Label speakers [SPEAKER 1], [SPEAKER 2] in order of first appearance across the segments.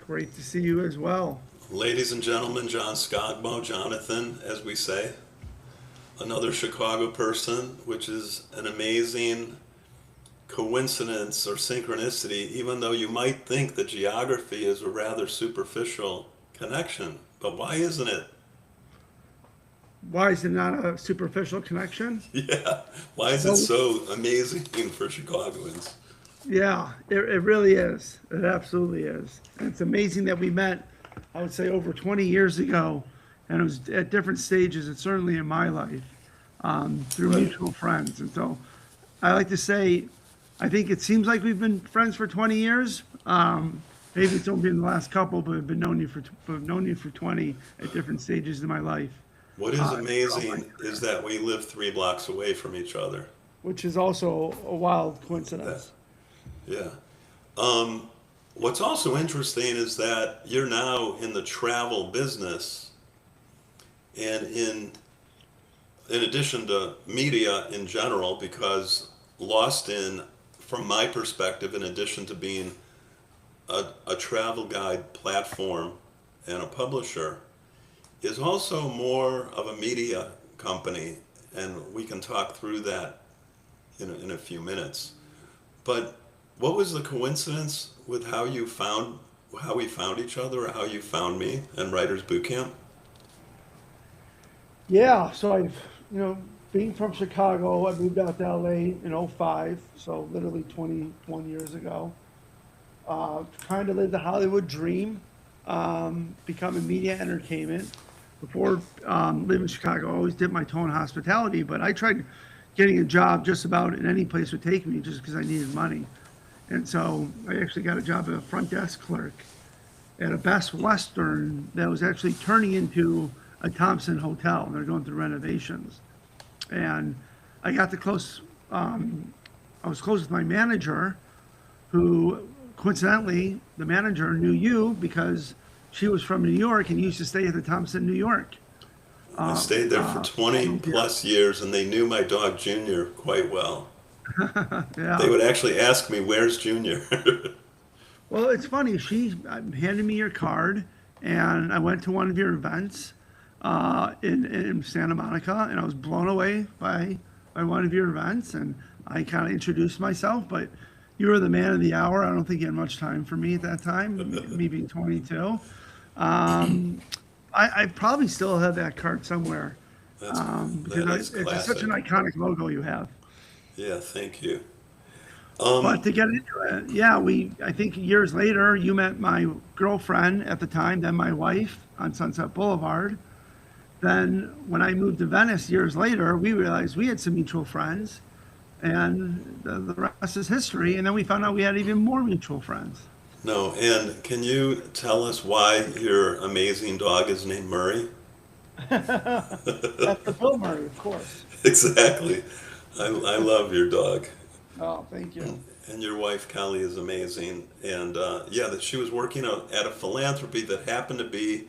[SPEAKER 1] Great to see you as well.
[SPEAKER 2] Ladies and gentlemen, John Skogmo, Jonathan, as we say, another Chicago person, which is an amazing coincidence or synchronicity, even though you might think the geography is a rather superficial connection. But why isn't it?
[SPEAKER 1] Why is it not a superficial connection?
[SPEAKER 2] Yeah, why is it
[SPEAKER 1] Well,
[SPEAKER 2] so amazing for Chicagoans?
[SPEAKER 1] yeah, it really is. It absolutely is. And it's amazing that we met, I would say, over 20 years ago, and it was at different stages, and certainly in my life, through
[SPEAKER 2] Right.
[SPEAKER 1] mutual friends. And so I like to say, I think it seems like we've been friends for 20 years. Maybe it's only been the last couple, but I've known you for 20 at different stages in my life.
[SPEAKER 2] What is
[SPEAKER 1] Throughout my
[SPEAKER 2] amazing is
[SPEAKER 1] career,
[SPEAKER 2] that we live 3 blocks away from each other.
[SPEAKER 1] which is also a wild
[SPEAKER 2] That,
[SPEAKER 1] coincidence.
[SPEAKER 2] yeah. What's also interesting is that you're now in the travel business, and in addition to media in general, because Lost in, from my perspective, in addition to being a travel guide platform and a publisher, is also more of a media company, and we can talk through that in a few minutes. But what was the coincidence with how we found each other, or how you found me and Writers Boot Camp?
[SPEAKER 1] Yeah, so being from Chicago, I moved out to LA in '05, so literally 21 years ago. Trying to live the Hollywood dream, becoming media entertainment. Before living in Chicago, I always dipped my toe in hospitality, but I tried getting a job just about in any place would take me just because I needed money. And so I actually got a job as a front desk clerk at a Best Western that was actually turning into a Thompson hotel. They're going through renovations. And I got to I was close with my manager, who coincidentally, the manager knew you because she was from New York and used to stay at the Thompson, New York.
[SPEAKER 2] I
[SPEAKER 1] Uh,
[SPEAKER 2] stayed there for
[SPEAKER 1] uh,
[SPEAKER 2] 20
[SPEAKER 1] Long period.
[SPEAKER 2] plus years, and they knew my dog Junior quite well. They
[SPEAKER 1] Yeah.
[SPEAKER 2] would actually ask me, "Where's Junior?"
[SPEAKER 1] Well, it's funny. She handed me your card, and I went to one of your events in Santa Monica, and I was blown away by one of your events. And I kind of introduced myself, but you were the man of the hour. I don't think you had much time for me at that time, me being 22. Um, I probably still have that card somewhere
[SPEAKER 2] That's
[SPEAKER 1] because
[SPEAKER 2] that is
[SPEAKER 1] it's just such an
[SPEAKER 2] classic.
[SPEAKER 1] iconic logo you have.
[SPEAKER 2] Yeah, thank you.
[SPEAKER 1] But
[SPEAKER 2] Um,
[SPEAKER 1] to get into it, yeah, I think years later, you met my girlfriend at the time, then my wife on Sunset Boulevard. Then when I moved to Venice years later, we realized we had some mutual friends, and the rest is history. And then we found out we had even more mutual friends.
[SPEAKER 2] no, and can you tell us why your amazing dog is named Murray?
[SPEAKER 1] After Bill Murray, of course.
[SPEAKER 2] Exactly. I love your dog.
[SPEAKER 1] Oh, thank you.
[SPEAKER 2] And your wife Kelly is amazing. And yeah, that she was working at a philanthropy that happened to be,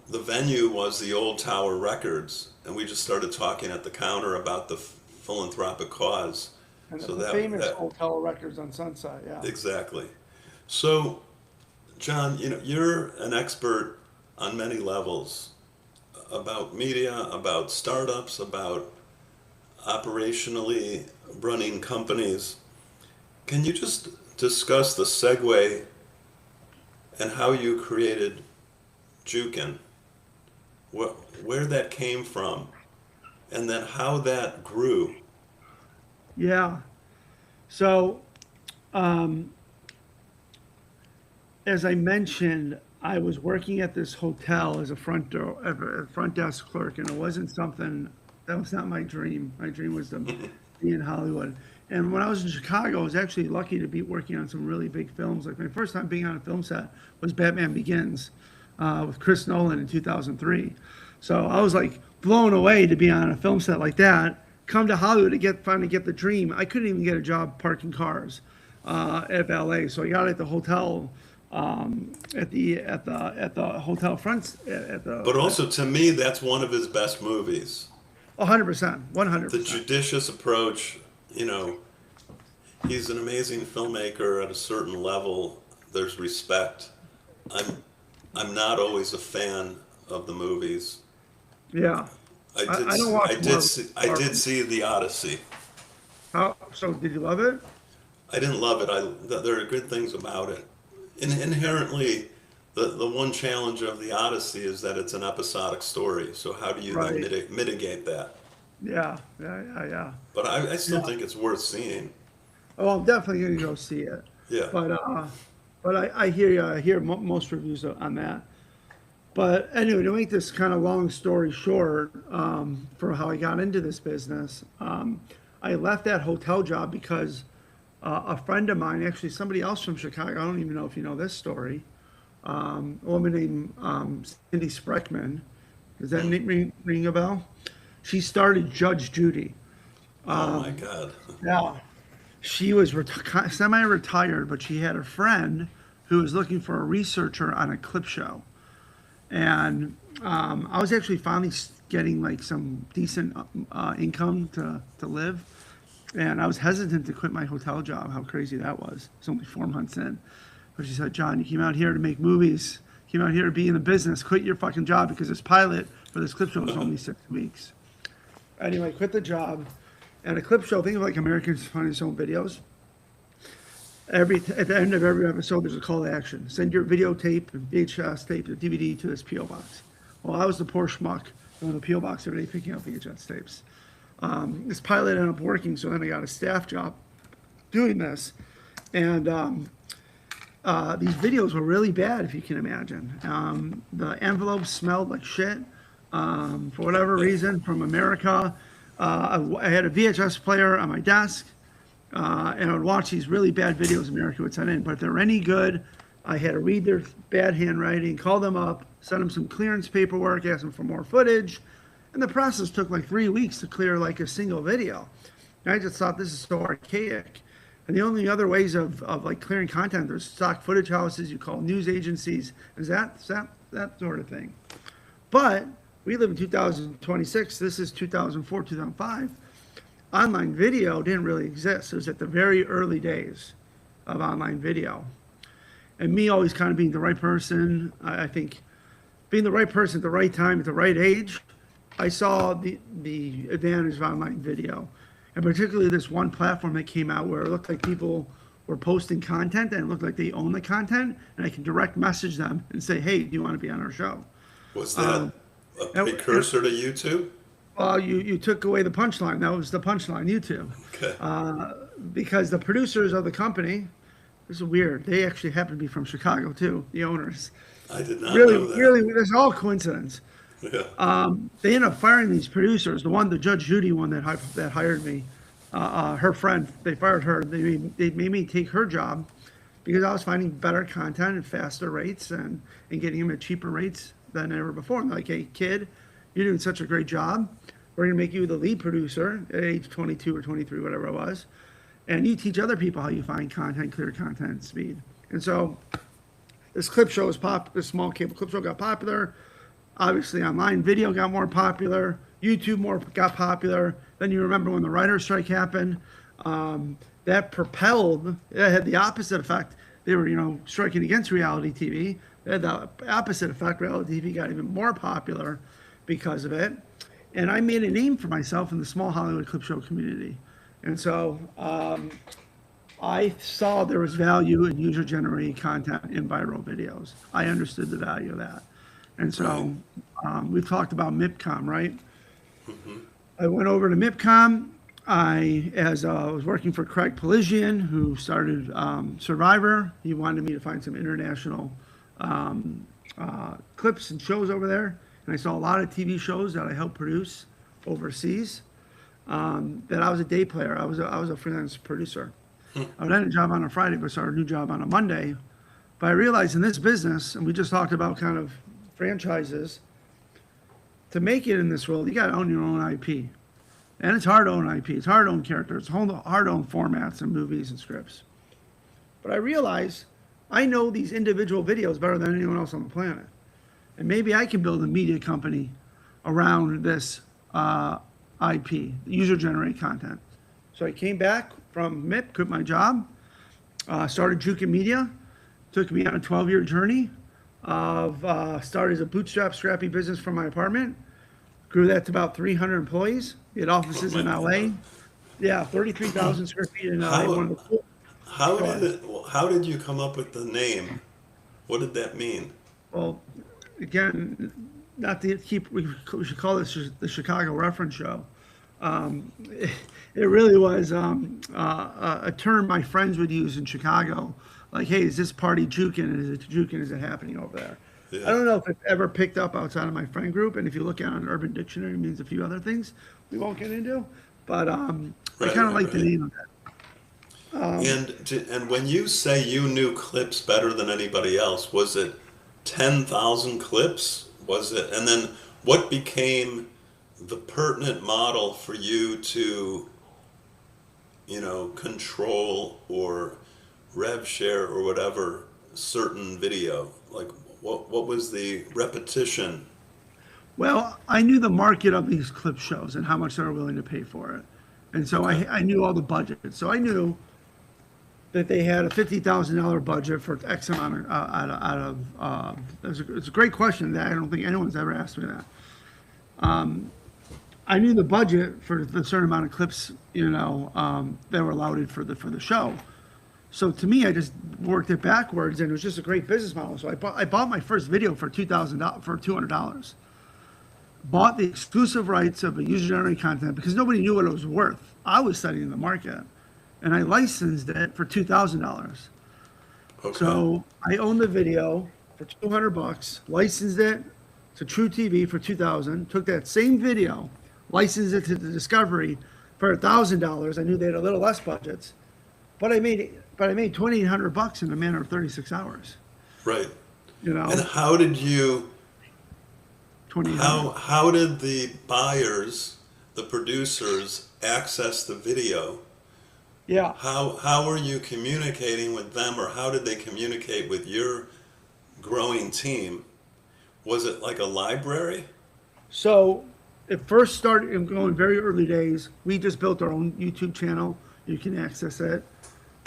[SPEAKER 2] the venue was the old Tower Records, and we just started talking at the counter about the philanthropic cause.
[SPEAKER 1] And
[SPEAKER 2] So
[SPEAKER 1] the
[SPEAKER 2] that
[SPEAKER 1] famous
[SPEAKER 2] that
[SPEAKER 1] hotel records on Sunset, yeah.
[SPEAKER 2] exactly. So John, you're an expert on many levels about media, about startups, about operationally running companies. Can you just discuss the segue and how you created Jukin, wh- where that came from, and then how that grew?
[SPEAKER 1] Yeah. So, as I mentioned, I was working at this hotel as a front desk clerk, and it wasn't something that was not my dream. My dream was to be in Hollywood. And when I was in Chicago, I was actually lucky to be working on some really big films. Like my first time being on a film set was Batman Begins with Chris Nolan in 2003. So I was like blown away to be on a film set like that. Come to Hollywood to finally get the dream. I couldn't even get a job parking cars at ballet, so I got at the hotel at the hotel front at the
[SPEAKER 2] But also, to me, that's one of his best movies.
[SPEAKER 1] 100%,
[SPEAKER 2] The
[SPEAKER 1] 100%.
[SPEAKER 2] judicious approach, you know, he's an amazing filmmaker at a certain level, there's respect. I'm I'm not always a fan of the movies.
[SPEAKER 1] Yeah.
[SPEAKER 2] I did
[SPEAKER 1] I don't
[SPEAKER 2] I
[SPEAKER 1] watch
[SPEAKER 2] did
[SPEAKER 1] Marvel.
[SPEAKER 2] see, I did see the Odyssey.
[SPEAKER 1] So did you love it?
[SPEAKER 2] I didn't love it. There are good things about it. Inherently, the one challenge of the Odyssey is that it's an episodic story. So how do you then
[SPEAKER 1] Right.
[SPEAKER 2] mitigate that?
[SPEAKER 1] Yeah. Yeah. Yeah. Yeah.
[SPEAKER 2] But I still
[SPEAKER 1] Yeah.
[SPEAKER 2] think it's worth seeing.
[SPEAKER 1] Oh, I'm definitely gonna go see it.
[SPEAKER 2] Yeah.
[SPEAKER 1] But I hear you. I hear most reviews on that. But anyway, to make this kind of long story short, for how I got into this business, I left that hotel job because a friend of mine, actually somebody else from Chicago, I don't even know if you know this story, a woman named Cindy Spreckman. Does that
[SPEAKER 2] Hmm.
[SPEAKER 1] ring a bell? She started Judge Judy.
[SPEAKER 2] Oh my God.
[SPEAKER 1] Yeah. She was semi-retired, but she had a friend who was looking for a researcher on a clip show. And I was actually finally getting like some decent income to live. And I was hesitant to quit my hotel job. How crazy that was. It's only 4 months in. But she said, John, you came out here to make movies. You came out here to be in the business. Quit your fucking job because this pilot for this clip show is only 6 weeks. Anyway, quit the job. And a clip show, think of like America's Funniest Home Videos. At the end of every episode, there's a call to action. Send your videotape and VHS tape or DVD to this PO box. Well, I was the poor schmuck going to the PO box every day picking up VHS tapes. This pilot ended up working, so then I got a staff job doing this, and these videos were really bad, if you can imagine. The envelopes smelled like shit for whatever reason from America. I had a VHS player on my desk. And I would watch these really bad videos America would send in. But if they were any good, I had to read their bad handwriting, call them up, send them some clearance paperwork, ask them for more footage. And the process took like 3 weeks to clear like a single video. And I just thought this is so archaic. And the only other ways of like clearing content, there's stock footage houses, you call news agencies, is that sort of thing. But we live in 2026. This is 2004, 2005. Online video didn't really exist. It was at the very early days of online video. And me always kind of being the right person, I think being the right person at the right time, at the right age, I saw the advantage of online video. And particularly this one platform that came out where it looked like people were posting content and it looked like they own the content. And I can direct message them and say, hey, do you want to be on our show?
[SPEAKER 2] Was that a
[SPEAKER 1] And-
[SPEAKER 2] precursor to YouTube?
[SPEAKER 1] Well, you took away the punchline. That was the punchline, YouTube.
[SPEAKER 2] Okay.
[SPEAKER 1] Because the producers of the company, this is weird. They actually happen to be from Chicago too, the owners.
[SPEAKER 2] I did not
[SPEAKER 1] Really,
[SPEAKER 2] know that.
[SPEAKER 1] really, there's all coincidence.
[SPEAKER 2] Yeah.
[SPEAKER 1] They ended up firing these producers. The Judge Judy one that hired me, her friend, they fired her. They made me take her job because I was finding better content at faster rates and getting them at cheaper rates than ever before. And they're like, hey, kid, you're doing such a great job. We're going to make you the lead producer at age 22 or 23, whatever it was. And you teach other people how you find content, clear content, speed. And so this clip show was this small cable clip show got popular. Obviously, online video got more popular. YouTube got popular. Then you remember when the writer's strike happened. That had the opposite effect. They were, striking against reality TV. It had the opposite effect. Reality TV got even more popular because of it. And I made a name for myself in the small Hollywood clip show community. And so I saw there was value in user-generated content in viral videos. I understood the value of that. And so we've talked about MIPCOM, right?
[SPEAKER 2] Mm-hmm.
[SPEAKER 1] I went over to MIPCOM. I was working for Craig Pelisian, who started Survivor. He wanted me to find some international clips and shows over there. And I saw a lot of TV shows that I helped produce overseas. That I was a day player. I was a freelance producer. I would end a job on a Friday, but start a new job on a Monday. But I realized in this business, and we just talked about kind of franchises, to make it in this world, you got to own your own IP. And it's hard to own IP. It's hard to own characters. It's hard to own formats and movies and scripts. But I realized I know these individual videos better than anyone else on the planet. And maybe I can build a media company around this IP, user-generated content. So I came back from MIP, quit my job, started Jukin Media, took me on a 12-year journey of started as a bootstrap, scrappy business from my apartment, grew that to about 300 employees. We had offices
[SPEAKER 2] Oh
[SPEAKER 1] in
[SPEAKER 2] my
[SPEAKER 1] LA.
[SPEAKER 2] God.
[SPEAKER 1] Yeah, 33,000 square feet in LA. One
[SPEAKER 2] How
[SPEAKER 1] of the cool.
[SPEAKER 2] how
[SPEAKER 1] Go
[SPEAKER 2] did
[SPEAKER 1] ahead.
[SPEAKER 2] it how did you come up with the name? What did that mean?
[SPEAKER 1] Well, again, not to keep, we should call this the Chicago Reference Show. It really was a term my friends would use in Chicago. Like, hey, is this party Jukin? Is it Jukin? Is it happening over there? I
[SPEAKER 2] Yeah.
[SPEAKER 1] don't know if it's ever picked up outside of my friend group. And if you look at it on Urban Dictionary, it means a few other things we won't get into. But I
[SPEAKER 2] Right,
[SPEAKER 1] kind of
[SPEAKER 2] right,
[SPEAKER 1] like the
[SPEAKER 2] right.
[SPEAKER 1] name of that.
[SPEAKER 2] And when you say you knew clips better than anybody else, was it 10,000 clips? Was it, and then what became the pertinent model for you to, control or rev share or whatever certain video? Like, what was the repetition?
[SPEAKER 1] Well, I knew the market of these clip shows and how much they were willing to pay for it. And so
[SPEAKER 2] Okay.
[SPEAKER 1] I knew all the budgets. So I knew that they had a $50,000 budget for X amount of, it's a great question that I don't think anyone's ever asked me that. I knew the budget for the certain amount of clips, that were allowed for the show. So to me, I just worked it backwards, and it was just a great business model. So I bought my first video for $200. Bought the exclusive rights of a user-generated content because nobody knew what it was worth. I was studying the market, and I licensed it for $2,000.
[SPEAKER 2] Okay.
[SPEAKER 1] So I owned the video for $200, licensed it to True TV for $2,000. Took that same video, licensed it to the Discovery for $1,000. I knew they had a little less budgets, but I made $2,800 in a matter of 36 hours.
[SPEAKER 2] Right.
[SPEAKER 1] You know,
[SPEAKER 2] And how did you
[SPEAKER 1] 2,800.
[SPEAKER 2] how did the buyers, the producers access the video?
[SPEAKER 1] Yeah.
[SPEAKER 2] How were you communicating with them, or how did they communicate with your growing team? Was it like a library?
[SPEAKER 1] So it first started in going very early days. We just built our own YouTube channel. You can access it.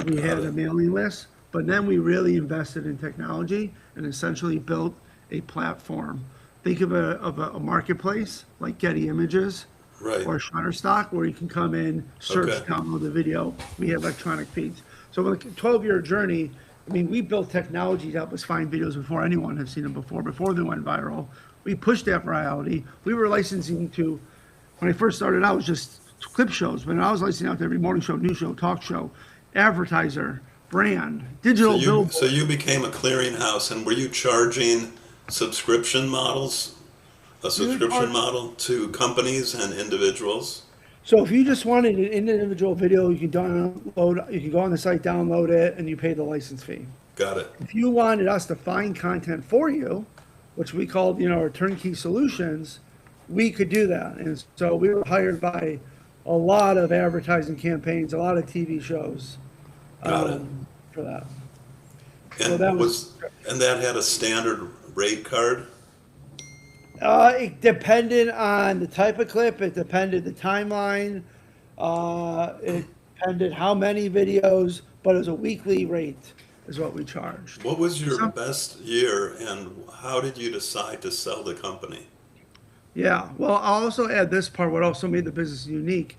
[SPEAKER 1] We
[SPEAKER 2] Got
[SPEAKER 1] had
[SPEAKER 2] it.
[SPEAKER 1] a mailing list, but then we really invested in technology and essentially built a platform. Think of a marketplace like Getty Images
[SPEAKER 2] Right.
[SPEAKER 1] or Shutterstock, where you can come in, search,
[SPEAKER 2] Okay.
[SPEAKER 1] download the video. We have electronic feeds. So with a 12-year journey, I mean, we built technology to help us find videos before anyone had seen them before they went viral. We pushed that virality. We were licensing to, when I first started out, it was just clip shows, but I was licensing out to every morning show, news show, talk show, advertiser, brand, digital billboard.
[SPEAKER 2] So you became a clearinghouse, and were you charging subscription models, a subscription model to companies and individuals?
[SPEAKER 1] So if you just wanted an individual video, you can download, you can go on the site, download it, and you pay the license fee.
[SPEAKER 2] Got it.
[SPEAKER 1] If you wanted us to find content for you, which we called, our turnkey solutions, we could do that. And so we were hired by a lot of advertising campaigns, a lot of TV shows
[SPEAKER 2] Got it.
[SPEAKER 1] for that.
[SPEAKER 2] And
[SPEAKER 1] So that
[SPEAKER 2] and that had a standard rate card?
[SPEAKER 1] It depended on the type of clip. It depended the timeline. It depended how many videos, but it was a weekly rate is what we charged.
[SPEAKER 2] What was your
[SPEAKER 1] Some-
[SPEAKER 2] best year, and how did you decide to sell the company?
[SPEAKER 1] Yeah. Well, I'll also add this part. What also made the business unique,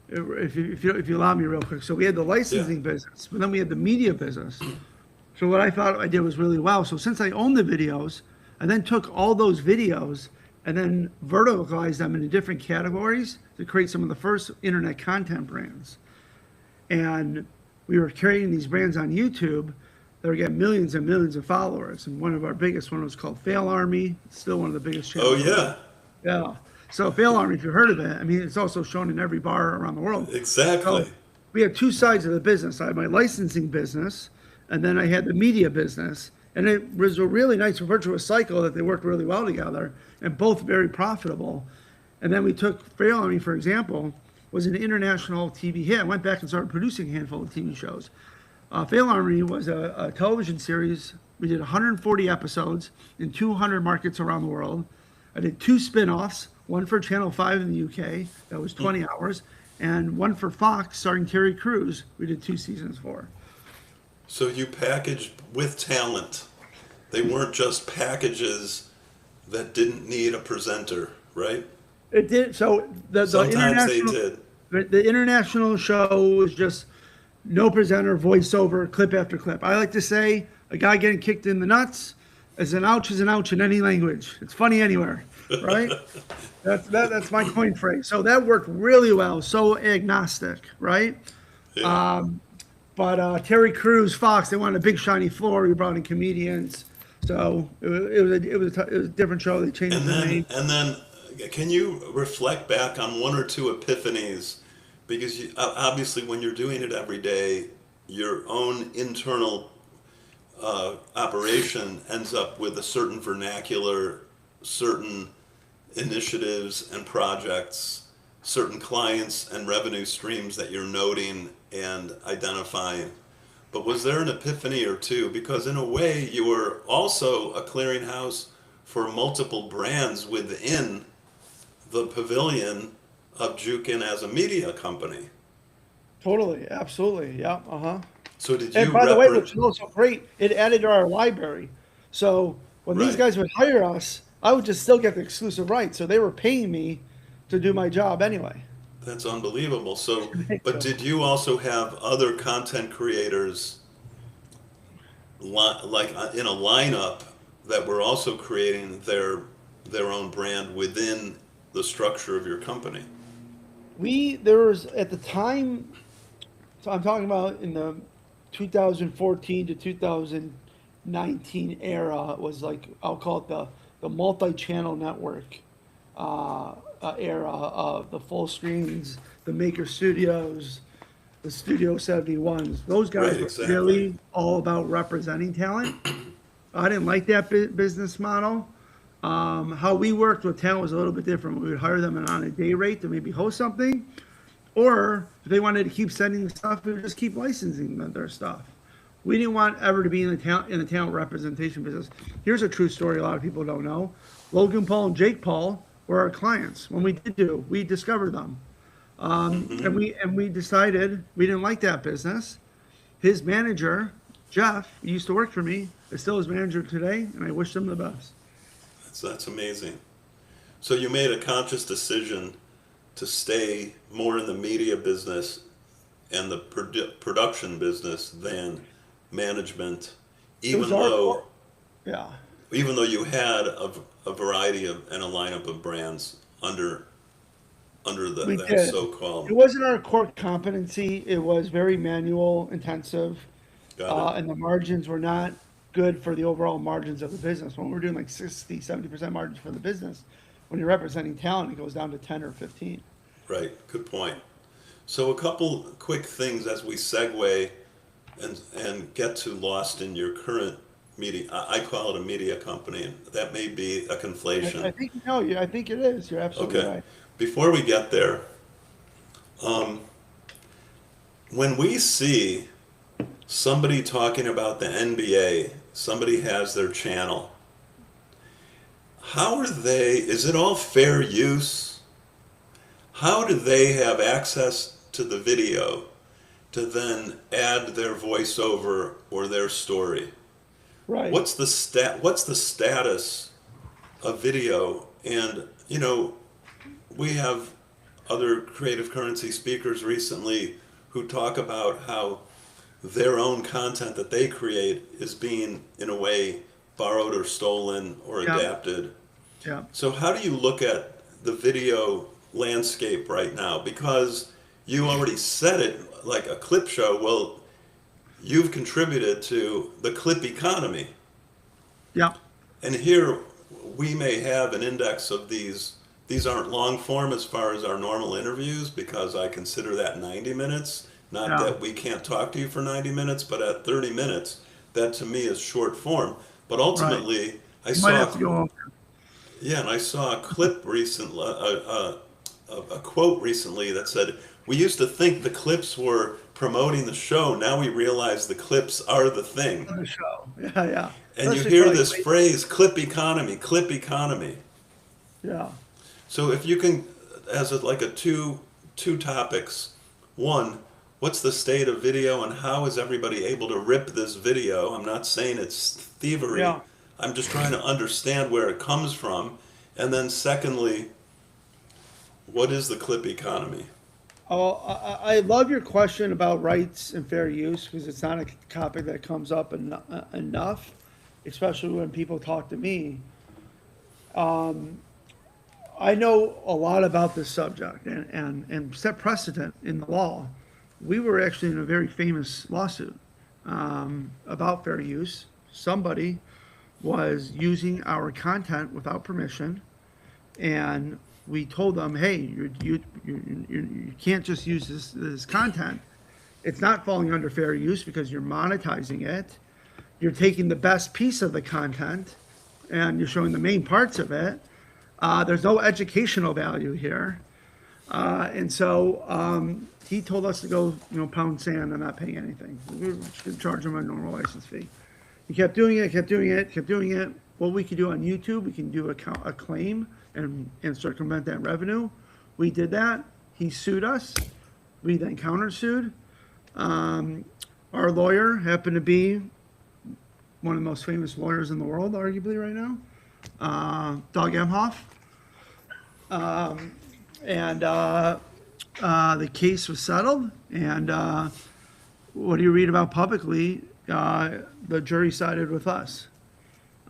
[SPEAKER 1] if you allow me real quick. So we had the licensing business, but then we had the media business. So what I thought I did was really well. So since I owned the videos, I then took all those videos and then verticalized them into different categories to create some of the first internet content brands. And we were carrying these brands on YouTube that were getting millions and millions of followers. And one of our biggest one was called Fail Army. It's still one of the biggest
[SPEAKER 2] Oh,
[SPEAKER 1] channels.
[SPEAKER 2] yeah,
[SPEAKER 1] Yeah. So Fail Army, if you've heard of it, I mean, it's also shown in every bar around the world.
[SPEAKER 2] exactly.
[SPEAKER 1] So we had two sides of the business. I had my licensing business, and then I had the media business. And it was a really nice virtuous cycle that they worked really well together and both very profitable. And then we took Fail Army, for example, was an international TV hit. I went back and started producing a handful of TV shows. Fail Army was a television series. We did 140 episodes in 200 markets around the world. I did two spin-offs, one for Channel 5 in the UK, that was 20 hours, and one for Fox starring Terry Crews, we did 2 seasons for.
[SPEAKER 2] So you packaged with talent. They weren't just packages that didn't need a presenter, right?
[SPEAKER 1] It did. So the
[SPEAKER 2] Sometimes they
[SPEAKER 1] international
[SPEAKER 2] did.
[SPEAKER 1] the international show was just no presenter, voiceover, clip after clip. I like to say a guy getting kicked in the nuts is an ouch in any language. It's funny anywhere, right? That's my coin phrase. So that worked really well. So agnostic, right?
[SPEAKER 2] Yeah.
[SPEAKER 1] But Terry Crews, Fox, they wanted a big shiny floor. We brought in comedians. So it was a different show. They changed the name.
[SPEAKER 2] And then, can you reflect back on one or two epiphanies? Because obviously, when you're doing it every day, your own internal operation ends up with a certain vernacular, certain initiatives and projects, certain clients and revenue streams that you're noting and identifying. But was there an epiphany or two? Because in a way, you were also a clearinghouse for multiple brands within the pavilion of Jukin as a media company.
[SPEAKER 1] Totally, absolutely, yeah, uh-huh.
[SPEAKER 2] So did
[SPEAKER 1] And
[SPEAKER 2] you
[SPEAKER 1] by the way, which is also great, it added to our library. So when these
[SPEAKER 2] Right.
[SPEAKER 1] guys would hire us, I would just still get the exclusive rights. So they were paying me to do my job anyway.
[SPEAKER 2] That's unbelievable. So, but did you also have other content creators like in a lineup that were also creating their own brand within the structure of your company?
[SPEAKER 1] There was at the time, so I'm talking about in the 2014 to 2019 era, it was like, I'll call it the multi-channel network era of the full screens, the Maker Studios, the Studio 71s. Those guys
[SPEAKER 2] Right,
[SPEAKER 1] were
[SPEAKER 2] exactly.
[SPEAKER 1] really all about representing talent. I didn't like that business model. How we worked with talent was a little bit different. We would hire them on a day rate to maybe host something, or if they wanted to keep sending stuff, we would just keep licensing their stuff. We didn't want ever to be in the talent representation business. Here's a true story a lot of people don't know. Logan Paul and Jake Paul were our clients. When we discovered them. And we decided we didn't like that business. His manager, Jeff, he used to work for me, is still his manager today, and I wish him the best.
[SPEAKER 2] That's amazing. So you made a conscious decision to stay more in the media business and the production business than management,
[SPEAKER 1] It was our core. Yeah.
[SPEAKER 2] even though you had a variety of and a lineup of brands under
[SPEAKER 1] We
[SPEAKER 2] that
[SPEAKER 1] did.
[SPEAKER 2] so-called.
[SPEAKER 1] It wasn't our core competency. It was very manual intensive,
[SPEAKER 2] Got it.
[SPEAKER 1] and the margins were not good for the overall margins of the business. When we're doing like 60, 70% margins for the business, when you're representing talent, it goes down to 10 or 15.
[SPEAKER 2] Right. Good point. So a couple quick things as we segue and get to Lost in your current media. I call it a media company, and that may be a
[SPEAKER 1] I
[SPEAKER 2] conflation.
[SPEAKER 1] think, no, I think it is. You're absolutely
[SPEAKER 2] Okay.
[SPEAKER 1] right.
[SPEAKER 2] Before we get there, um, when we see somebody talking about the NBA, somebody has their channel. How are they? Is it all fair use? How do they have access to the video to then add their voiceover or their story?
[SPEAKER 1] Right.
[SPEAKER 2] What's the status of video? And we have other creative currency speakers recently who talk about how their own content that they create is being in a way borrowed or stolen or
[SPEAKER 1] Yeah.
[SPEAKER 2] adapted.
[SPEAKER 1] Yeah.
[SPEAKER 2] So how do you look at the video landscape right now? Because you already said it like a clip show. Well, you've contributed to the clip economy.
[SPEAKER 1] Yeah.
[SPEAKER 2] And here we may have an index of these. These aren't long form as far as our normal interviews because I consider that 90 minutes. Not
[SPEAKER 1] Yeah.
[SPEAKER 2] that we can't talk to you for 90 minutes, but at 30 minutes, that to me is short form. But
[SPEAKER 1] Right.
[SPEAKER 2] ultimately, I
[SPEAKER 1] You might have
[SPEAKER 2] saw
[SPEAKER 1] to go.
[SPEAKER 2] yeah, and I saw a clip recently, a quote recently that said, "We used to think the clips were promoting the show. Now we realize the clips are the thing."
[SPEAKER 1] On the show. Yeah. Yeah.
[SPEAKER 2] And you
[SPEAKER 1] Especially for
[SPEAKER 2] hear
[SPEAKER 1] like,
[SPEAKER 2] this phrase, "clip economy, clip economy."
[SPEAKER 1] yeah.
[SPEAKER 2] So if you can, as like a two topics, one, what's the state of video and how is everybody able to rip this video? I'm not saying it's thievery.
[SPEAKER 1] Yeah.
[SPEAKER 2] I'm just trying to understand where it comes from. And then secondly, what is the clip economy?
[SPEAKER 1] Oh, I love your question about rights and fair use because it's not a topic that comes up enough, especially when people talk to me. I know a lot about this subject and set precedent in the law. We were actually in a very famous lawsuit about fair use. Somebody was using our content without permission, and we told them, "Hey, you can't just use this content. It's not falling under fair use because you're monetizing it. You're taking the best piece of the content, and you're showing the main parts of it. There's no educational value here." And so he told us to go, pound sand and not paying anything. We were just going to charge him a normal license fee. He kept doing it, kept doing it, kept doing it. What we could do on YouTube, we can do a claim and circumvent that revenue. We did that. He sued us. We then countersued. Our lawyer happened to be one of the most famous lawyers in the world, arguably right now, Doug Emhoff. And the case was settled. And what do you read about publicly? The jury sided with us.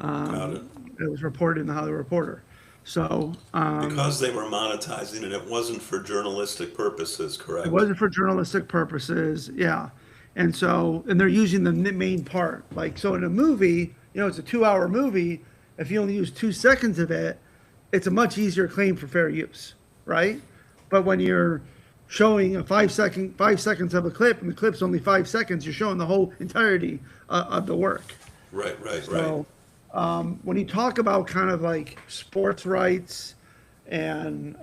[SPEAKER 2] Got it.
[SPEAKER 1] It was reported in the Hollywood Reporter. So
[SPEAKER 2] Because they were monetizing it, it wasn't for journalistic purposes, correct?
[SPEAKER 1] it wasn't for journalistic purposes, yeah. And so, and they're using the main part. Like, so in a movie, it's a 2-hour movie. If you only use 2 seconds of it, it's a much easier claim for fair use, right? But when you're showing a 5 seconds of a clip, and the clip's only 5 seconds, you're showing the whole entirety of the work.
[SPEAKER 2] Right.
[SPEAKER 1] So, when you talk about kind of like sports rights and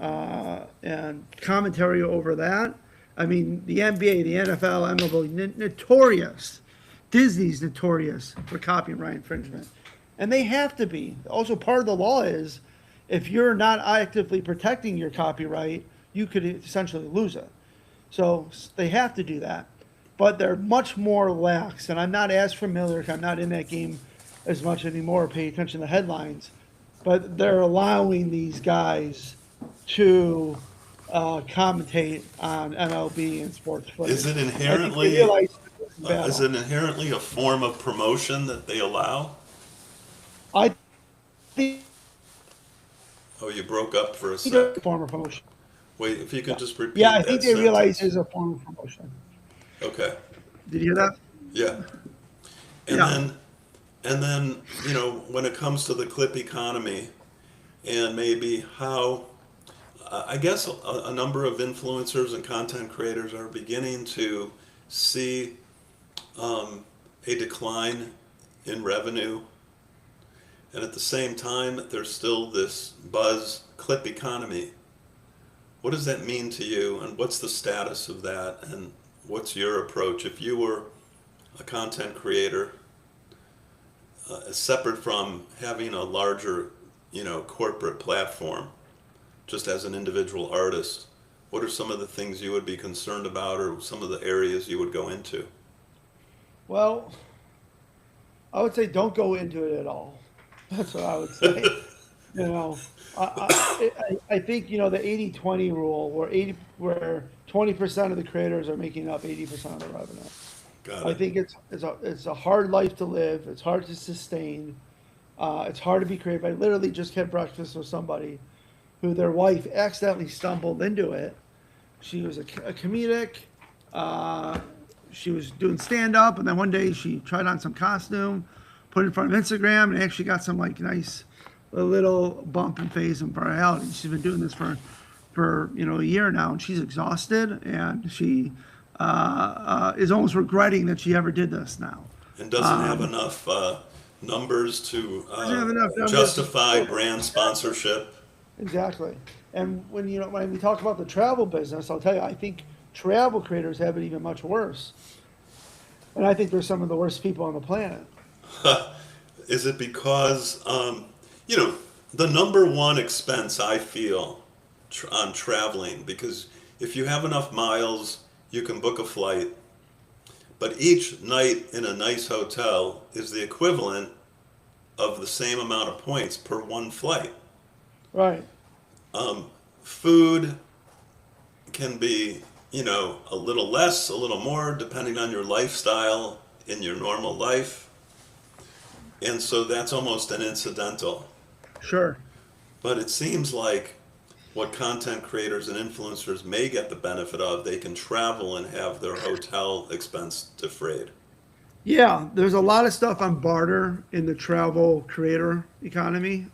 [SPEAKER 1] commentary over that, I mean, the NBA, the NFL, MLB, notorious. Disney's notorious for copyright infringement. And they have to be. Also, part of the law is if you're not actively protecting your copyright, you could essentially lose it. So they have to do that. But they're much more lax. And I'm not as familiar, I'm not in that game as much anymore, pay attention to headlines. But they're allowing these guys to commentate on MLB and sports footage.
[SPEAKER 2] Is it
[SPEAKER 1] I think they
[SPEAKER 2] inherently
[SPEAKER 1] realize it's a battle.
[SPEAKER 2] is it inherently a form of promotion that they allow?
[SPEAKER 1] I think
[SPEAKER 2] Oh, you broke up for a
[SPEAKER 1] it's a
[SPEAKER 2] sec.
[SPEAKER 1] form of promotion.
[SPEAKER 2] Wait, if you could just repeat
[SPEAKER 1] Yeah, I
[SPEAKER 2] that
[SPEAKER 1] think they realize
[SPEAKER 2] sentence.
[SPEAKER 1] it's a form of promotion.
[SPEAKER 2] Okay.
[SPEAKER 1] Did you hear that?
[SPEAKER 2] Yeah. And
[SPEAKER 1] Yeah.
[SPEAKER 2] then when it comes to the clip economy and maybe how I guess a number of influencers and content creators are beginning to see a decline in revenue. And at the same time, there's still this buzz clip economy. What does that mean to you, and what's the status of that, and what's your approach? If you were a content creator, separate from having a larger, corporate platform, just as an individual artist, what are some of the things you would be concerned about, or some of the areas you would go into?
[SPEAKER 1] Well, I would say don't go into it at all. That's what I would say. I think the 80-20 rule, where 20% of the creators are making up 80% of the revenue.
[SPEAKER 2] Got
[SPEAKER 1] I
[SPEAKER 2] it.
[SPEAKER 1] think it's a hard life to live. It's hard to sustain. It's hard to be creative. I literally just had breakfast with somebody who their wife accidentally stumbled into it. She was a comedic. She was doing stand up, and then one day she tried on some costume, put it in front of Instagram, and actually got some nice a little bump in face and virality. She's been doing this for a year now, and she's exhausted, and she is almost regretting that she ever did this now.
[SPEAKER 2] And doesn't have enough numbers to
[SPEAKER 1] Doesn't have enough numbers.
[SPEAKER 2] justify brand sponsorship.
[SPEAKER 1] Exactly. And when we talk about the travel business, I'll tell you, I think travel creators have it even much worse. And I think they're some of the worst people on the planet.
[SPEAKER 2] Is it because, the number one expense I feel on traveling, because if you have enough miles you can book a flight, but each night in a nice hotel is the equivalent of the same amount of points per one flight.
[SPEAKER 1] Right.
[SPEAKER 2] Food can be, a little less, a little more, depending on your lifestyle in your normal life. And so that's almost an incidental.
[SPEAKER 1] Sure.
[SPEAKER 2] But it seems like what content creators and influencers may get the benefit of, they can travel and have their hotel expense defrayed.
[SPEAKER 1] Yeah, there's a lot of stuff on barter in the travel creator economy.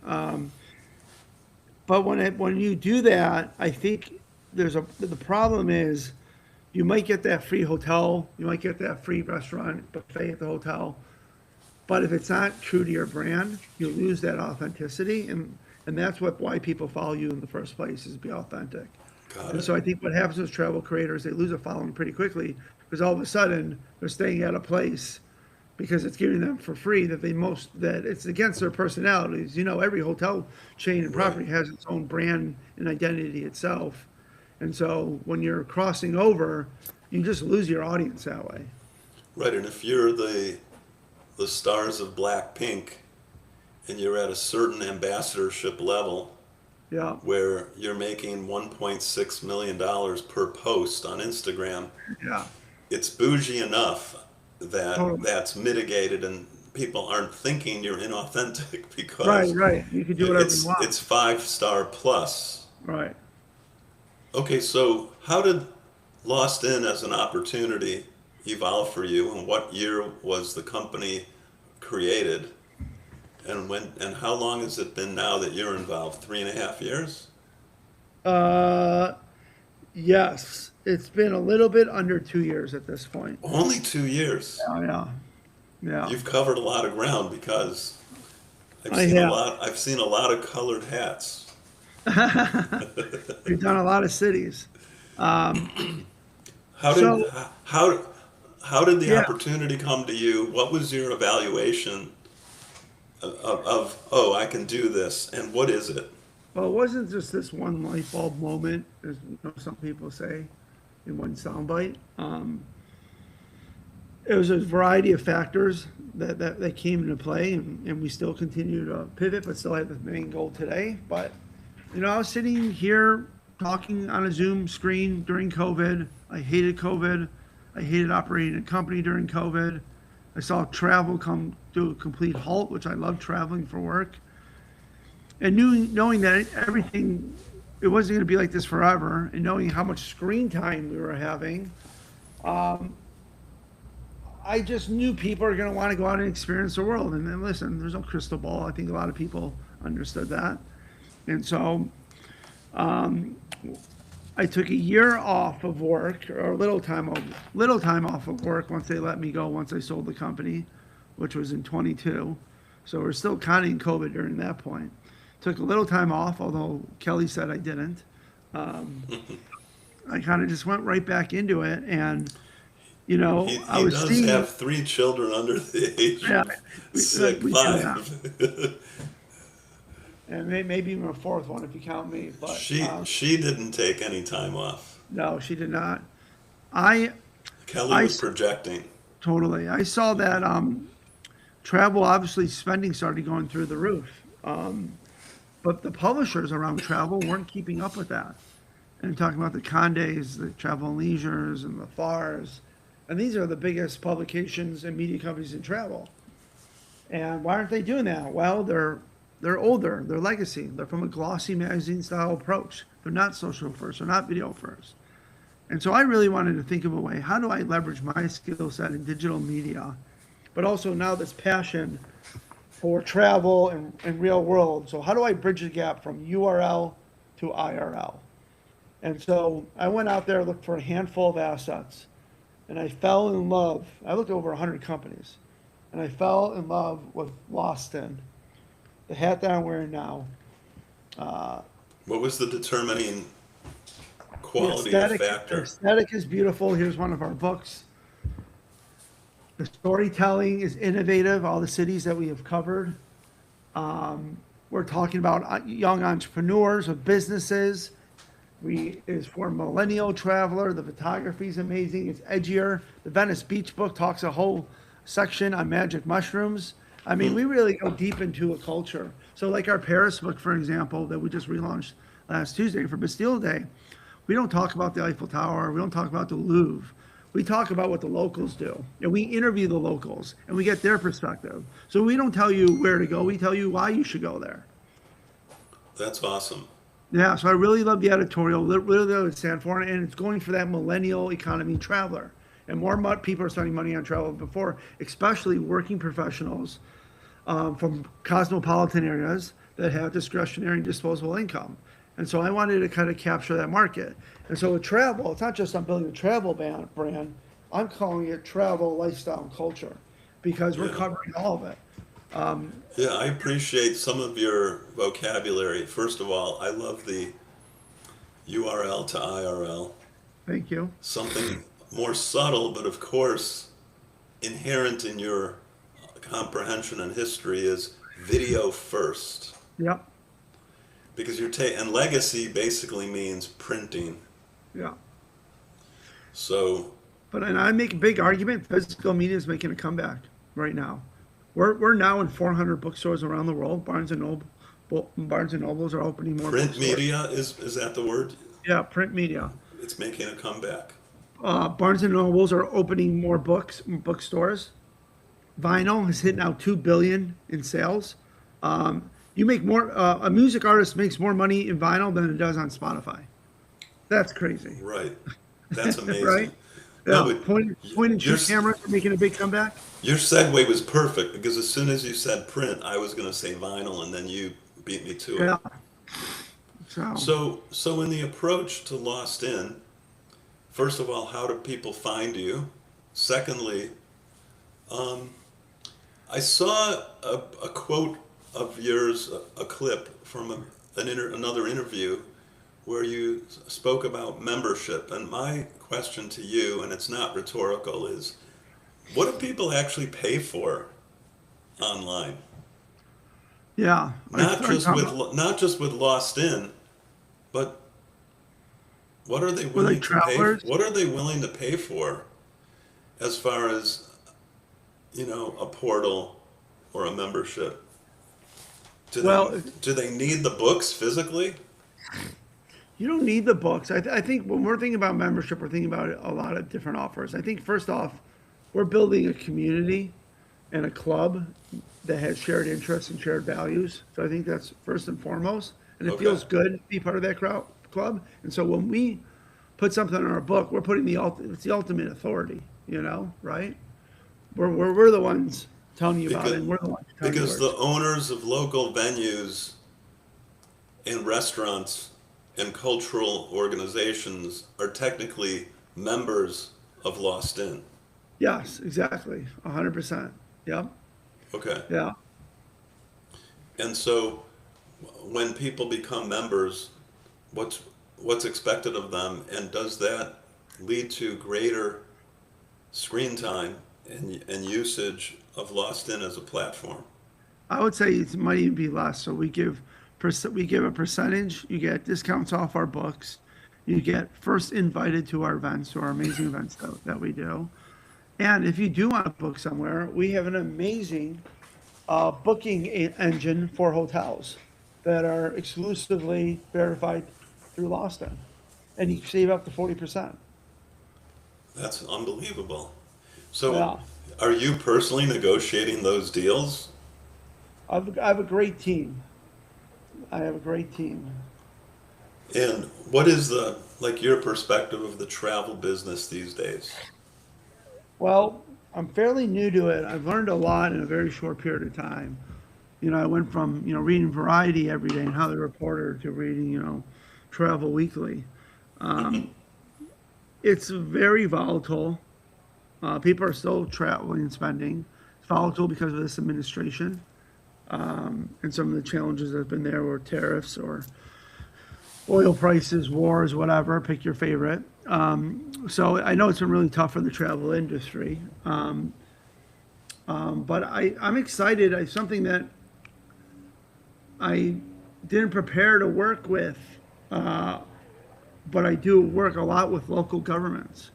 [SPEAKER 1] But when you do that, I think the problem is you might get that free hotel, you might get that free restaurant buffet at the hotel, but if it's not true to your brand, you lose that authenticity, and that's why people follow you in the first place is be authentic.
[SPEAKER 2] Got
[SPEAKER 1] And
[SPEAKER 2] it.
[SPEAKER 1] so I think what happens with travel creators, they lose a following pretty quickly because all of a sudden they're staying at a place because it's giving them for free that it's against their personalities. Every hotel chain and
[SPEAKER 2] Right.
[SPEAKER 1] property has its own brand and identity itself. And so when you're crossing over, you just lose your audience that way.
[SPEAKER 2] Right, and if you're the stars of Blackpink and you're at a certain ambassadorship level
[SPEAKER 1] Yeah.
[SPEAKER 2] where you're making $1.6 million per post on Instagram,
[SPEAKER 1] Yeah.
[SPEAKER 2] it's bougie enough that
[SPEAKER 1] Totally.
[SPEAKER 2] that's mitigated and people aren't thinking you're inauthentic
[SPEAKER 1] Right,
[SPEAKER 2] because
[SPEAKER 1] right. You can do whatever you
[SPEAKER 2] it's
[SPEAKER 1] want.
[SPEAKER 2] it's 5-star plus.
[SPEAKER 1] Right.
[SPEAKER 2] Okay, so how did Lost In as an opportunity evolve for you, and what year was the company created? And how long has it been now that you're involved? 3.5 years?
[SPEAKER 1] Uh, yes. It's been a little bit under 2 years at this point.
[SPEAKER 2] Only 2 years.
[SPEAKER 1] Oh, yeah. Yeah.
[SPEAKER 2] You've covered a lot of ground because I've
[SPEAKER 1] I
[SPEAKER 2] seen a
[SPEAKER 1] have.
[SPEAKER 2] lot. I've seen a lot of colored hats.
[SPEAKER 1] We've done a lot of cities. Um,
[SPEAKER 2] How did
[SPEAKER 1] so,
[SPEAKER 2] how how did the
[SPEAKER 1] yeah.
[SPEAKER 2] opportunity come to you? What was your evaluation of oh, I can do this, and what is it?
[SPEAKER 1] Well, it wasn't just this one light bulb moment, as some people say, in one soundbite. It was a variety of factors that came into play, and we still continue to pivot, but still have the main goal today. But, I was sitting here talking on a Zoom screen during COVID. I hated COVID. I hated operating a company during COVID. I saw travel come to a complete halt, which I love traveling for work. And knowing that everything, it wasn't going to be like this forever, and knowing how much screen time we were having, I just knew people are going to want to go out and experience the world. And then listen, there's no crystal ball. I think a lot of people understood that. And so I took a year off of work, or a little time off of work once they let me go, once I sold the company, which was in 22. So we're still counting COVID during that point. Took a little time off, although Kelly said I didn't. I kind of just went right back into it. And,
[SPEAKER 2] He,
[SPEAKER 1] I
[SPEAKER 2] he
[SPEAKER 1] was
[SPEAKER 2] does
[SPEAKER 1] seeing,
[SPEAKER 2] have 3 children under the age
[SPEAKER 1] yeah,
[SPEAKER 2] of
[SPEAKER 1] we do that.
[SPEAKER 2] 5.
[SPEAKER 1] And maybe even a fourth one if you count me. But
[SPEAKER 2] She didn't take any time off.
[SPEAKER 1] no, she did not. I,
[SPEAKER 2] Kelly
[SPEAKER 1] I
[SPEAKER 2] was projecting.
[SPEAKER 1] totally. I saw that travel, obviously, spending started going through the roof. But the publishers around travel weren't keeping up with that. And talking about the Condes, the Travel and Leisures, and the FARs. And these are the biggest publications and media companies in travel. And why aren't they doing that? Well, they're older, they're legacy. They're from a glossy magazine style approach. They're not social first, they're not video first. And so I really wanted to think of a way, how do I leverage my skill set in digital media, but also now this passion for travel and real world. So how do I bridge the gap from URL to IRL? And so I went out there, looked for a handful of assets, and I fell in love. I looked at over 100 companies, and I fell in love with Lost In, the hat that I'm wearing now.
[SPEAKER 2] What was the determining
[SPEAKER 1] The
[SPEAKER 2] quality or
[SPEAKER 1] the
[SPEAKER 2] factor?
[SPEAKER 1] aesthetic is beautiful. Here's one of our books. The storytelling is innovative. All the cities that we have covered. We're talking about young entrepreneurs with businesses We is for millennial traveler. The photography is amazing. It's edgier. The Venice Beach book talks a whole section on magic mushrooms. I mean, we really go deep into a culture. So, like our Paris book, for example, that we just relaunched last Tuesday for Bastille Day, we don't talk about the Eiffel Tower. We don't talk about the Louvre. We talk about what the locals do. And we interview the locals and we get their perspective. So we don't tell you where to go. We tell you why you should go there.
[SPEAKER 2] That's awesome.
[SPEAKER 1] Yeah, so I really love the editorial, really love what it stands for, and it's going for that millennial economy traveler. And more people are spending money on travel than before, especially working professionals from cosmopolitan areas that have discretionary and disposable income. And so I wanted to kind of capture that market. And so with travel, it's not just I'm building a travel brand, I'm calling it travel, lifestyle, and culture because we're
[SPEAKER 2] Yeah.
[SPEAKER 1] covering all of it.
[SPEAKER 2] Yeah, I appreciate some of your vocabulary. First of all, I love the URL to IRL.
[SPEAKER 1] Thank you.
[SPEAKER 2] Something more subtle, but of course, inherent in your comprehension and history is video first.
[SPEAKER 1] Yep.
[SPEAKER 2] Because and legacy basically means printing.
[SPEAKER 1] Yeah.
[SPEAKER 2] So,
[SPEAKER 1] But and I make a big argument. Physical media is making a comeback right now. We're now in 400 bookstores around the world. Barnes and Nobles are opening more
[SPEAKER 2] print
[SPEAKER 1] bookstores.
[SPEAKER 2] media is that the word?
[SPEAKER 1] Yeah, print media.
[SPEAKER 2] It's making a comeback.
[SPEAKER 1] Barnes and Nobles are opening more bookstores. Vinyl has hit now 2 billion in sales. You make more. A music artist makes more money in vinyl than it does on Spotify. That's crazy,
[SPEAKER 2] Right. That's amazing.
[SPEAKER 1] right?
[SPEAKER 2] No,
[SPEAKER 1] Yeah,
[SPEAKER 2] but
[SPEAKER 1] point and
[SPEAKER 2] your
[SPEAKER 1] shoot cameras are making a big comeback.
[SPEAKER 2] your segue was perfect because as soon as you said print, I was going to say vinyl, and then you beat me to
[SPEAKER 1] Yeah.
[SPEAKER 2] it.
[SPEAKER 1] So
[SPEAKER 2] So in the approach to Lost In, first of all, how do people find you? Secondly, um, I saw a quote of yours, a clip from another interview where you spoke about membership. And my question to you, and it's not rhetorical, is what do people actually pay for online?
[SPEAKER 1] yeah,
[SPEAKER 2] Not just with Lost In, but what are they
[SPEAKER 1] we're like
[SPEAKER 2] willing to pay?
[SPEAKER 1] travelers.
[SPEAKER 2] What are they willing to pay for as far as a portal or a membership?
[SPEAKER 1] Well,
[SPEAKER 2] Do they need the books physically?
[SPEAKER 1] you don't need the books. I think when we're thinking about membership, we're thinking about a lot of different offers. I think first off, we're building a community and a club that has shared interests and shared values. So I think that's first and foremost. And it
[SPEAKER 2] Okay.
[SPEAKER 1] feels good to be part of that club. And so when we put something in our book, we're putting it's the ultimate authority, right? We're the ones telling you about it, and we're the ones telling you
[SPEAKER 2] Because
[SPEAKER 1] where
[SPEAKER 2] the owners of local venues and restaurants and cultural organizations are technically members of Lost In.
[SPEAKER 1] Yes, exactly. 100%. Yep.
[SPEAKER 2] Okay.
[SPEAKER 1] Yeah.
[SPEAKER 2] And so when people become members, what's expected of them, and does that lead to greater screen time and usage of Lost In as a platform?
[SPEAKER 1] I would say it might even be less. So we give a percentage. You get discounts off our books. You get first invited to our events, to our amazing events that we do. And if you do want to book somewhere, we have an amazing booking engine for hotels that are exclusively verified through Lost In, and you can save up to 40%.
[SPEAKER 2] That's unbelievable. So
[SPEAKER 1] Yeah,
[SPEAKER 2] are you personally negotiating those deals?
[SPEAKER 1] I have a great team. I have a great team.
[SPEAKER 2] And what is your perspective of the travel business these days?
[SPEAKER 1] Well, I'm fairly new to it. I've learned a lot in a very short period of time. I went from, reading Variety every day and how the reporter to reading, Travel Weekly. Um, it's very volatile. People are still traveling and spending. It's volatile because of this administration and some of the challenges that have been there, or tariffs or oil prices, wars, whatever. Pick your favorite. So I know it's been really tough for the travel industry. But I'm excited. It's something that I didn't prepare to work with but I do work a lot with local governments.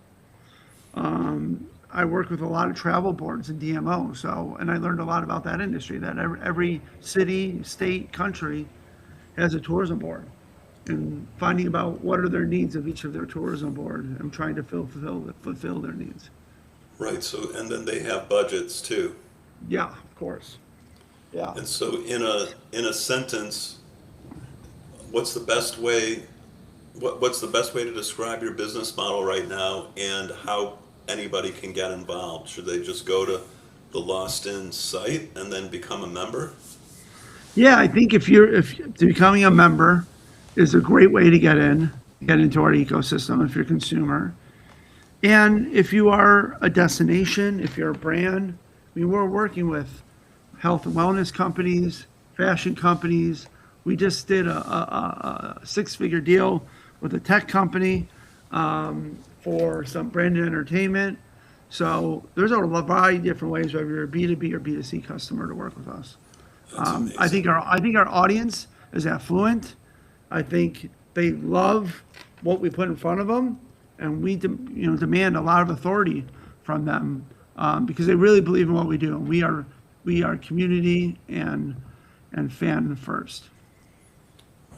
[SPEAKER 1] I work with a lot of travel boards and DMO, and I learned a lot about that industry, that every city, state, country has a tourism board, and finding about what are their needs of each of their tourism board and trying to fulfill their needs.
[SPEAKER 2] Right. So, and then they have budgets too.
[SPEAKER 1] Yeah, of course. Yeah.
[SPEAKER 2] And so, in a sentence, what's the best way? What's the best way to describe your business model right now, and how anybody can get involved? Should they just go to the Lost In site and then become a member?
[SPEAKER 1] Yeah, I think if becoming a member is a great way to get into our ecosystem if you're a consumer. And if you are a destination, if you're a brand, I mean, we're working with health and wellness companies, fashion companies. We just did a six-figure deal with a tech company for some branded entertainment. So there's a variety of different ways, whether you're a B2B or B2C customer, to work with us.
[SPEAKER 2] That's amazing.
[SPEAKER 1] I think our audience is affluent. I think they love what we put in front of them, and we demand a lot of authority from them because they really believe in what we do. And we are community and fan first.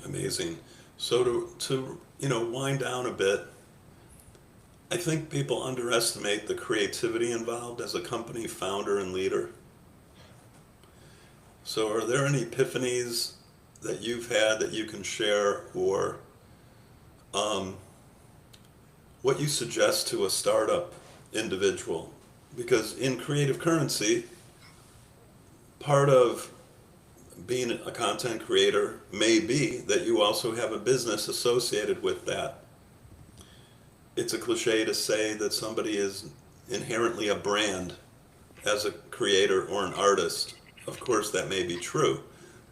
[SPEAKER 2] Amazing. So to wind down a bit, I think people underestimate the creativity involved as a company founder and leader. So are there any epiphanies that you've had that you can share, or what you suggest to a startup individual? Because in creative currency, part of being a content creator may be that you also have a business associated with that. It's a cliche to say that somebody is inherently a brand as a creator or an artist. Of course, that may be true.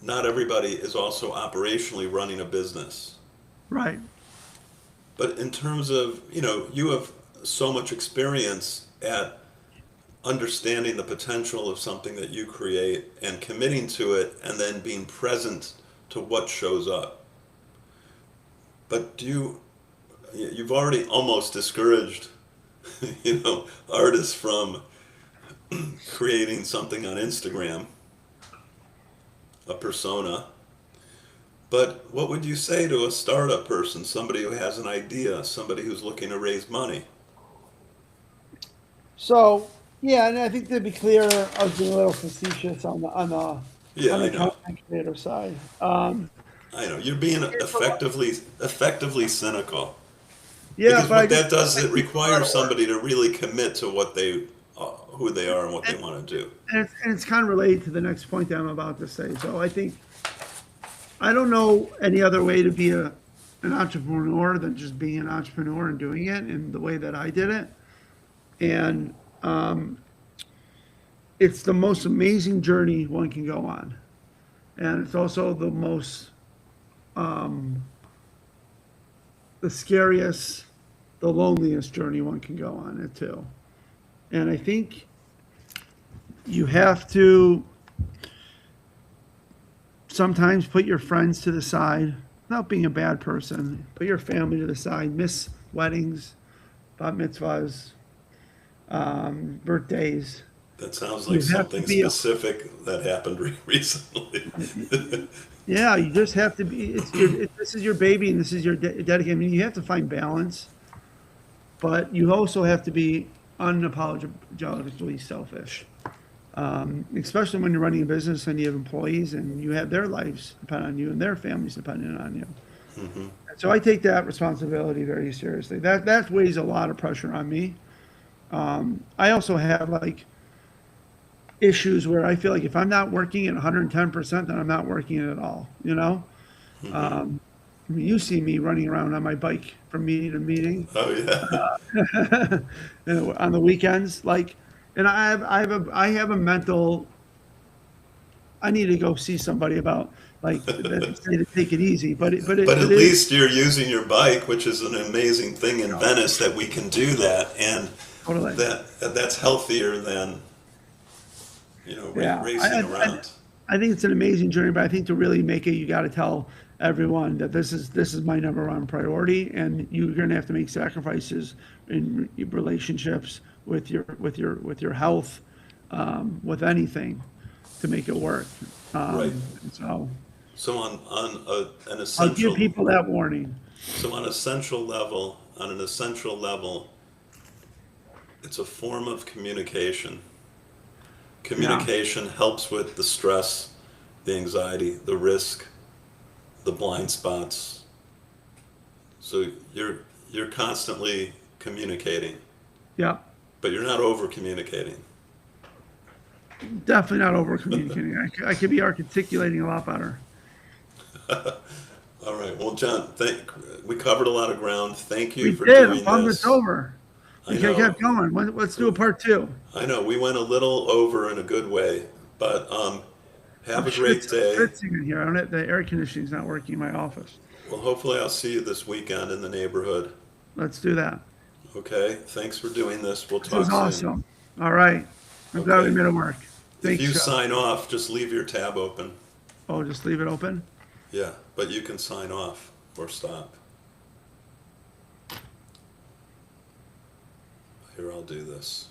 [SPEAKER 2] Not everybody is also operationally running a business.
[SPEAKER 1] Right.
[SPEAKER 2] But in terms of, you have so much experience at understanding the potential of something that you create and committing to it and then being present to what shows up. But you've already almost discouraged, artists from creating something on Instagram, a persona. But what would you say to a startup person, somebody who has an idea, somebody who's looking to raise money?
[SPEAKER 1] So, yeah, and I think to be clear, I was being a little facetious on the
[SPEAKER 2] Yeah, I know.
[SPEAKER 1] content creator side.
[SPEAKER 2] I know you're being effectively cynical.
[SPEAKER 1] Yeah,
[SPEAKER 2] Because
[SPEAKER 1] but I
[SPEAKER 2] what that
[SPEAKER 1] just
[SPEAKER 2] does,
[SPEAKER 1] I
[SPEAKER 2] it
[SPEAKER 1] think
[SPEAKER 2] requires somebody to really commit to who they are and what they want to do.
[SPEAKER 1] and it's kind of related to the next point that I'm about to say. So I think I don't know any other way to be an entrepreneur than just being an entrepreneur and doing it in the way that I did it. And it's the most amazing journey one can go on. And it's also the scariest, the loneliest journey one can go on it too. And I think you have to sometimes put your friends to the side, not being a bad person, put your family to the side, miss weddings, bat mitzvahs, birthdays.
[SPEAKER 2] That sounds
[SPEAKER 1] You
[SPEAKER 2] like
[SPEAKER 1] have to
[SPEAKER 2] something
[SPEAKER 1] be
[SPEAKER 2] specific that happened recently.
[SPEAKER 1] Yeah, you just have to be. This is your baby, and this is your dedication. I mean, you have to find balance, but you also have to be unapologetically selfish, especially when you're running a business and you have employees and you have their lives depend on you and their families dependent on you.
[SPEAKER 2] Mm-hmm.
[SPEAKER 1] So I take that responsibility very seriously. That weighs a lot of pressure on me. I also have issues where I feel like if I'm not working at 110%, then I'm not working at all,
[SPEAKER 2] Mm-hmm.
[SPEAKER 1] I mean, you see me running around on my bike from meeting to meeting
[SPEAKER 2] Oh yeah.
[SPEAKER 1] on the weekends, and I have a mental, I need to go see somebody about that say to take it easy, but
[SPEAKER 2] But at
[SPEAKER 1] it is
[SPEAKER 2] least you're using your bike, which is an amazing thing in Venice that we can do that, and
[SPEAKER 1] totally.
[SPEAKER 2] that's healthier than
[SPEAKER 1] Yeah,
[SPEAKER 2] racing around.
[SPEAKER 1] I think it's an amazing journey, but I think to really make it, you got to tell everyone that this is my number one priority, and you're going to have to make sacrifices in relationships with your health, with anything to make it work.
[SPEAKER 2] Right.
[SPEAKER 1] So
[SPEAKER 2] So an
[SPEAKER 1] I'll give
[SPEAKER 2] essential,
[SPEAKER 1] people that warning.
[SPEAKER 2] so on an essential level, it's a form of communication.
[SPEAKER 1] Yeah,
[SPEAKER 2] Communication helps with the stress, the anxiety, the risk, the blind spots. So you're constantly communicating,
[SPEAKER 1] yeah,
[SPEAKER 2] but you're not over communicating.
[SPEAKER 1] definitely not over communicating. I could be articulating a lot better.
[SPEAKER 2] All right. Well, John, we covered a lot of ground. Thank you
[SPEAKER 1] We
[SPEAKER 2] for
[SPEAKER 1] did. I'm
[SPEAKER 2] doing
[SPEAKER 1] bummed it's
[SPEAKER 2] this.
[SPEAKER 1] over. We
[SPEAKER 2] I
[SPEAKER 1] could have
[SPEAKER 2] know.
[SPEAKER 1] kept going. Let's do a part two.
[SPEAKER 2] I know. We went a little over in a good way, but
[SPEAKER 1] I'm
[SPEAKER 2] have a great day.
[SPEAKER 1] schwitzing in here. I don't. The air conditioning's not working in my office.
[SPEAKER 2] Well, hopefully I'll see you this weekend in the neighborhood.
[SPEAKER 1] Let's do that.
[SPEAKER 2] Okay. Thanks for doing this. We'll
[SPEAKER 1] This was
[SPEAKER 2] talk soon.
[SPEAKER 1] awesome. All right. I'm glad we
[SPEAKER 2] Okay.
[SPEAKER 1] made it work.
[SPEAKER 2] If
[SPEAKER 1] Thanks,
[SPEAKER 2] you
[SPEAKER 1] Joe.
[SPEAKER 2] sign off, just leave your tab open.
[SPEAKER 1] Oh, just leave it open?
[SPEAKER 2] Yeah, but you can sign off or stop. Here, I'll do this.